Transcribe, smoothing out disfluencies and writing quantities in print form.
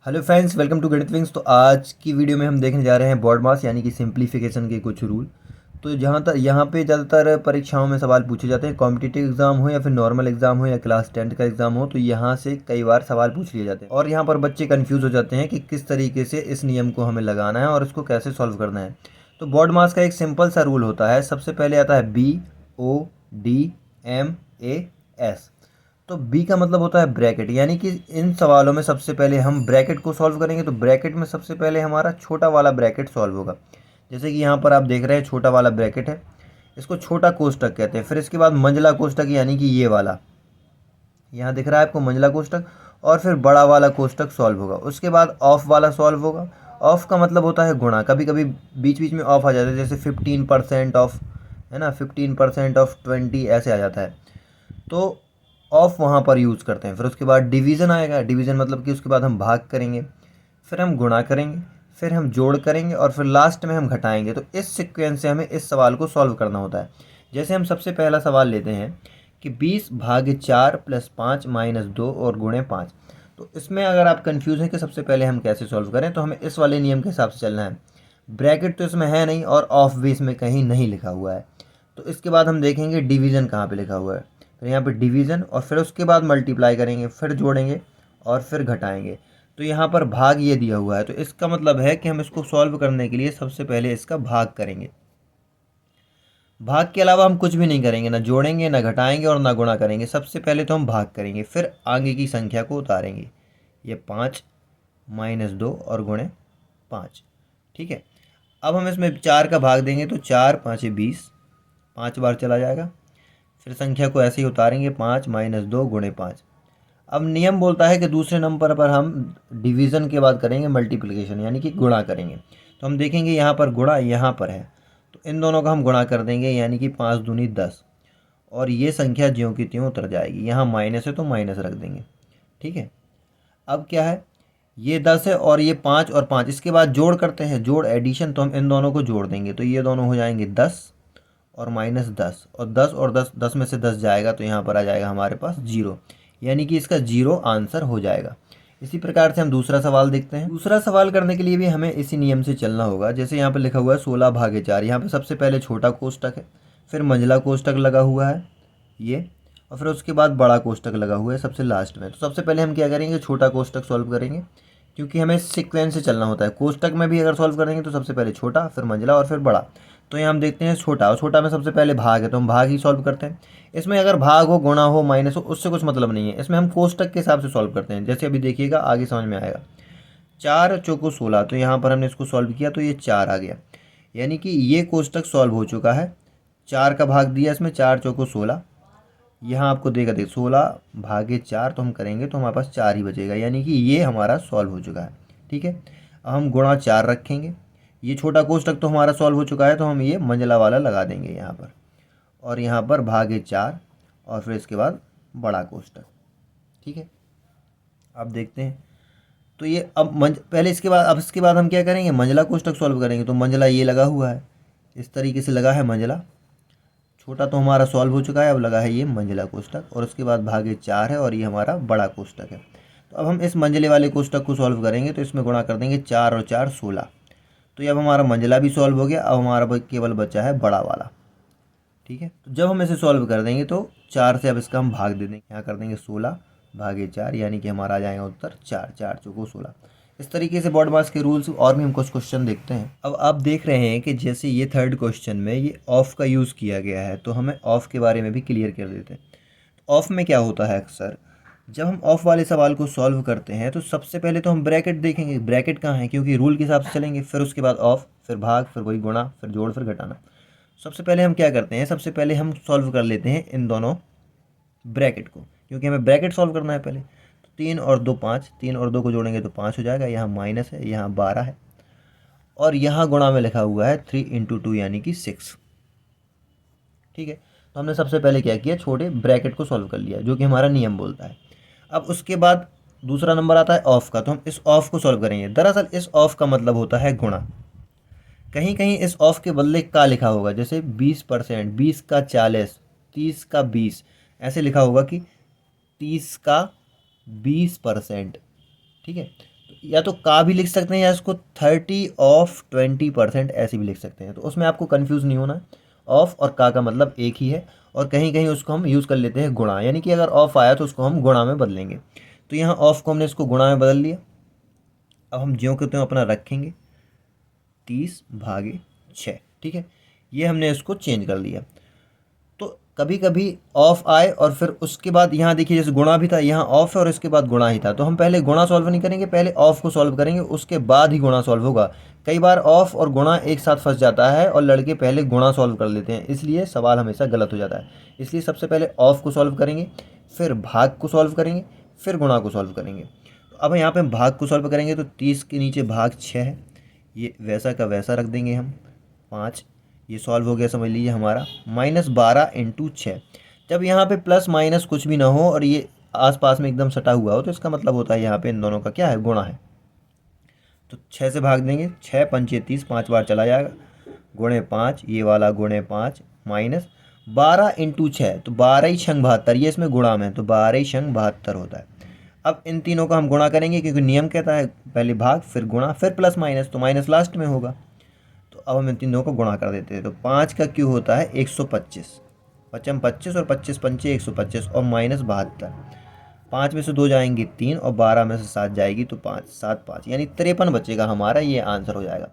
Hello friends, welcome to गणित wings. तो आज की वीडियो में हम देखने जा रहे हैं बॉड मास यानी कि सिंप्लीफिकेशन के कुछ रूल। तो जहाँ तक यहाँ पे ज़्यादातर परीक्षाओं में सवाल पूछे जाते हैं, कॉम्पिटिटिव एग्जाम हो या फिर नॉर्मल एग्जाम हो या क्लास 10th का एग्जाम हो, तो यहाँ से कई बार सवाल पूछ लिए जाते हैं और यहाँ पर बच्चे कन्फ्यूज़ हो जाते हैं कि किस तरीके से इस नियम को हमें लगाना है और इसको कैसे सॉल्व करना है। तो बॉड मास का एक सिंपल सा रूल होता है। सबसे पहले आता है BODMAS। तो बी का मतलब होता है ब्रैकेट, यानी कि इन सवालों में सबसे पहले हम ब्रैकेट को सॉल्व करेंगे। तो ब्रैकेट में सबसे पहले हमारा छोटा वाला ब्रैकेट सॉल्व होगा। जैसे कि यहाँ पर आप देख रहे हैं छोटा वाला ब्रैकेट है, इसको छोटा कोष्टक कहते हैं। फिर इसके बाद मंझला कोष्टक यानी कि ये वाला, यहाँ दिख रहा है आपको मंझला कोष्टक। और फिर बड़ा वाला कोष्टक सॉल्व होगा। उसके बाद ऑफ वाला सॉल्व होगा। ऑफ का मतलब होता है गुणा। कभी कभी बीच बीच में ऑफ आ जाता है, जैसे 15% ऑफ, है ना, 15% ऑफ 20 ऐसे आ जाता है, तो ऑफ वहाँ पर यूज़ करते हैं। फिर उसके बाद डिवीज़न आएगा। डिवीज़न मतलब कि उसके बाद हम भाग करेंगे, फिर हम गुणा करेंगे, फिर हम जोड़ करेंगे और फिर लास्ट में हम घटाएंगे। तो इस सीक्वेंस से हमें इस सवाल को सॉल्व करना होता है। जैसे हम सबसे पहला सवाल लेते हैं कि 20/4 + 5 - 2 और गुणे 5। तो इसमें अगर आप कंफ्यूज हैं कि सबसे पहले हम कैसे सॉल्व करें, तो हमें इस वाले नियम के हिसाब से चलना है। ब्रैकेट तो इसमें है नहीं और ऑफ भी इसमें कहीं नहीं लिखा हुआ है। तो इसके बाद हम देखेंगे डिवीज़न कहाँ पे लिखा हुआ है। तो यहाँ पे डिवीज़न और फिर उसके बाद मल्टीप्लाई करेंगे, फिर जोड़ेंगे और फिर घटाएंगे। तो यहाँ पर भाग ये दिया हुआ है, तो इसका मतलब है कि हम इसको सॉल्व करने के लिए सबसे पहले इसका भाग करेंगे। भाग के अलावा हम कुछ भी नहीं करेंगे, ना जोड़ेंगे, ना घटाएंगे और ना गुणा करेंगे। सबसे पहले तो हम भाग करेंगे, फिर आगे की संख्या को उतारेंगे। ये 5 - 2 और गुणे 5। ठीक है। अब हम इसमें 4 का भाग देंगे, तो 4 × 5 = 20, 5 बार चला जाएगा। फिर संख्या को ऐसे ही उतारेंगे, 5 - 2 गुणे 5। अब नियम बोलता है कि दूसरे नंबर पर हम डिवीज़न के बाद करेंगे मल्टीप्लिकेशन, यानी कि गुणा करेंगे। तो हम देखेंगे यहाँ पर गुणा यहाँ पर है, तो इन दोनों का हम गुणा कर देंगे, यानी कि 5 दूनी 10। और ये संख्या ज्यों की त्यों उतर जाएगी। यहाँ माइनस है तो माइनस रख देंगे। ठीक है। अब क्या है, ये 10 है और ये 5 और 5, इसके बाद जोड़ करते हैं, जोड़ एडिशन। तो हम इन दोनों को जोड़ देंगे, तो ये दोनों हो जाएंगे 10 और -10, और 10 और 10, 10 में से 10 जाएगा तो यहाँ पर आ जाएगा हमारे पास 0, यानी कि इसका 0 आंसर हो जाएगा। इसी प्रकार से हम दूसरा सवाल देखते हैं। दूसरा सवाल करने के लिए भी हमें इसी नियम से चलना होगा। जैसे यहाँ पर लिखा हुआ है 16/4। यहाँ पे सबसे पहले छोटा कोष्टक है, फिर मंझला कोष्टक लगा हुआ है ये, और फिर उसके बाद बड़ा कोष्टक लगा हुआ है सबसे लास्ट में। तो सबसे पहले हम क्या करेंगे, छोटा कोष्टक सॉल्व करेंगे, क्योंकि हमें सीक्वेंस से चलना होता है। कोष्टक में भी अगर सॉल्व करेंगे तो सबसे पहले छोटा, फिर मंझला और फिर बड़ा। तो यहाँ हम देखते हैं छोटा, और छोटा में सबसे पहले भाग है तो हम भाग ही सॉल्व करते हैं। इसमें अगर भाग हो, गुणा हो, माइनस हो, उससे कुछ मतलब नहीं है। इसमें हम कोष्टक के हिसाब से सॉल्व करते हैं। जैसे अभी देखिएगा, आगे समझ में आएगा। 4 चौको 16, तो यहाँ पर हमने इसको सॉल्व किया तो ये 4 आ गया, यानी कि ये कोष्टक सॉल्व हो चुका है। 4 का भाग दिया इसमें, 4 चौको 16। यहाँ आपको देगा, देख 16/4 तो हम करेंगे तो हमारे पास 4 ही बचेगा, यानी कि ये हमारा सॉल्व हो चुका है। ठीक है। अब हम गुणा 4 रखेंगे। ये छोटा कोष्टक तो हमारा सॉल्व हो चुका है, तो हम ये मंझला वाला लगा देंगे यहाँ पर, और यहाँ पर /4 और फिर इसके बाद बड़ा कोष्टक। ठीक है। अब देखते हैं, तो ये अब पहले इसके बाद, अब इसके बाद हम क्या करेंगे, मंझला कोष्टक सॉल्व करेंगे। तो मंझला ये लगा हुआ है, इस तरीके से लगा है मंझला। छोटा तो हमारा सॉल्व हो चुका है, अब लगा है ये मंझला कोष्टक, और उसके बाद /4 है और ये हमारा बड़ा कोष्टक है। तो अब हम इस मंझले वाले कोष्टक को सॉल्व करेंगे, तो इसमें गुणा कर देंगे, 4 और 4 16। तो ये अब हमारा मंझला भी सॉल्व हो गया। अब हमारा केवल बचा है बड़ा वाला। ठीक है। तो जब हम इसे सॉल्व कर देंगे तो 4 से अब इसका हम भाग दे देंगे, यहाँ कर देंगे 16/4, यानी कि हमारा आ जाएगा उत्तर 4, 4 चौको 16। इस तरीके से बॉड मास के रूल्स और भी हम कुछ क्वेश्चन देखते हैं। अब आप देख रहे हैं कि जैसे ये थर्ड क्वेश्चन में ये ऑफ का यूज़ किया गया है, तो हमें ऑफ के बारे में भी क्लियर कर देते हैं। ऑफ में क्या होता है, अक्सर जब हम ऑफ वाले सवाल को सॉल्व करते हैं तो सबसे पहले तो हम ब्रैकेट देखेंगे, ब्रैकेट कहाँ है, क्योंकि रूल के हिसाब से चलेंगे। फिर उसके बाद ऑफ, फिर भाग, फिर वही गुणा, फिर जोड़, फिर घटाना। सबसे पहले हम क्या करते हैं, सबसे पहले हम सॉल्व कर लेते हैं इन दोनों ब्रैकेट को, क्योंकि हमें ब्रैकेट सॉल्व करना है पहले। तो 3 और 2 5, 3 और 2 को जोड़ेंगे तो 5 हो जाएगा। यहाँ माइनस है, यहाँ 12 है, और यहाँ गुणा में लिखा हुआ है 3 × 2 यानी कि 6। ठीक है। तो हमने सबसे पहले क्या किया, छोटे ब्रैकेट को सॉल्व कर लिया, जो कि हमारा नियम बोलता है। अब उसके बाद दूसरा नंबर आता है ऑफ का, तो हम इस ऑफ को सॉल्व करेंगे। दरअसल इस ऑफ का मतलब होता है गुणा। कहीं कहीं इस ऑफ के बदले का लिखा होगा, जैसे 20%, 20 का 40, 30 का 20, ऐसे लिखा होगा कि 30 का 20%। ठीक है। या तो का भी लिख सकते हैं या इसको 30 ऑफ 20% ऐसे भी लिख सकते हैं। तो उसमें आपको कंफ्यूज नहीं होना है। ऑफ और का मतलब एक ही है, और कहीं कहीं उसको हम यूज़ कर लेते हैं गुणा, यानी कि अगर ऑफ आया तो उसको हम गुणा में बदलेंगे। तो यहाँ ऑफ को हमने इसको गुणा में बदल लिया। अब हम ज्यों के त्यों अपना रखेंगे 30/6, ठीक है। ये हमने इसको चेंज कर लिया। तो कभी कभी ऑफ आए और फिर उसके बाद यहाँ देखिए जैसे गुणा भी था, यहाँ ऑफ है और इसके बाद गुणा ही था, तो हम पहले गुणा सॉल्व नहीं करेंगे, पहले ऑफ को सॉल्व करेंगे, उसके बाद ही गुणा सॉल्व होगा। कई बार ऑफ और गुणा एक साथ फंस जाता है और लड़के पहले गुणा सॉल्व कर लेते हैं, इसलिए सवाल हमेशा गलत हो जाता है। इसलिए सबसे पहले ऑफ को सॉल्व करेंगे, फिर भाग को सॉल्व करेंगे, फिर गुणा को सॉल्व करेंगे। तो अब यहाँ पे हम भाग को सॉल्व करेंगे तो 30 के नीचे भाग 6 है, ये वैसा का वैसा रख देंगे हम 5। ये सॉल्व हो गया समझ लीजिए हमारा। -12 × 6, जब यहाँ पे प्लस माइनस कुछ भी ना हो और ये आसपास में एकदम सटा हुआ हो तो इसका मतलब होता है यहाँ पे इन दोनों का क्या है, गुणा है। तो 6 से भाग देंगे, 6×5 = 30, 5 बार चला जाएगा, ×5, ये वाला ×5 -12 × 6, तो 12×6 = 72, ये इसमें गुणा में, तो 12×6 = 72 होता है। अब इन तीनों का हम गुणा करेंगे क्योंकि नियम कहता है पहले भाग फिर गुणा फिर प्लस माइनस, तो माइनस लास्ट में होगा। तो अब हम इन तीनों को गुणा कर देते हैं, तो 5 का क्यू होता है 125, 5×5 = 25 और 25×5 = 125 और -72। 5 में से 2 जाएंगे 3 और 12 में से 7 जाएगी तो 5, 7 5 यानी 53 बचेगा हमारा, ये आंसर हो जाएगा।